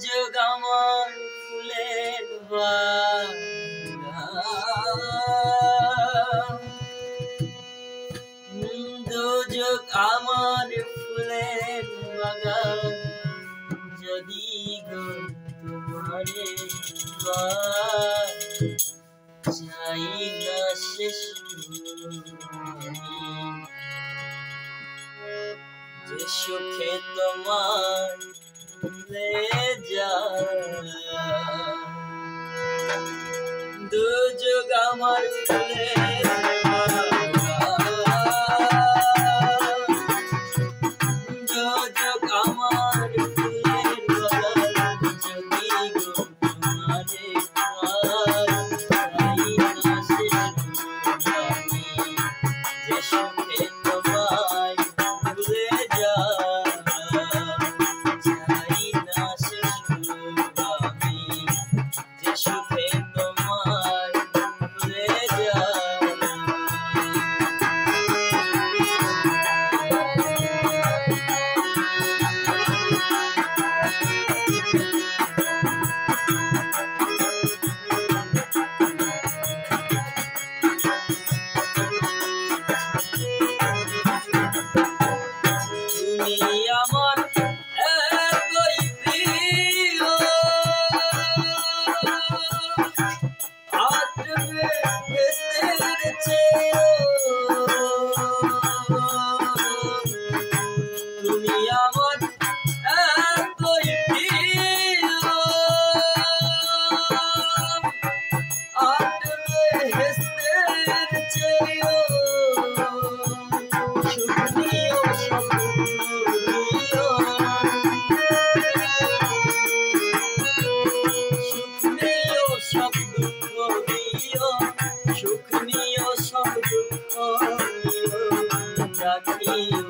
যোগ আমার ফুলের বাগান, দুযোগ আমার ফুলের বাগান, যদি গো তোমারে চাই না শেষ যে সুখে তোমার ভুলে যায়। দুযোগ আমার ফুলের বাগান, দুযোগ আমার ফুলের বাগান, যদি গো তোমারে চাই না শেষ আমি যে সুখে তোমায় ভুলে যায়। চাই না শেষ আমি যে সুখে তোমায় ভুলে যায়। তুমি আমার এতই প্রিয়, আটবে বেস্তের চেয়েও। তুমি আমার এতই প্রিয়, আটবে বেস্তের চেয়েও। সুখ নিও সব নিও, সুখ নিও সব দুঃখ নিও, সুখ নিও সব দুঃখ নিও, রাখিও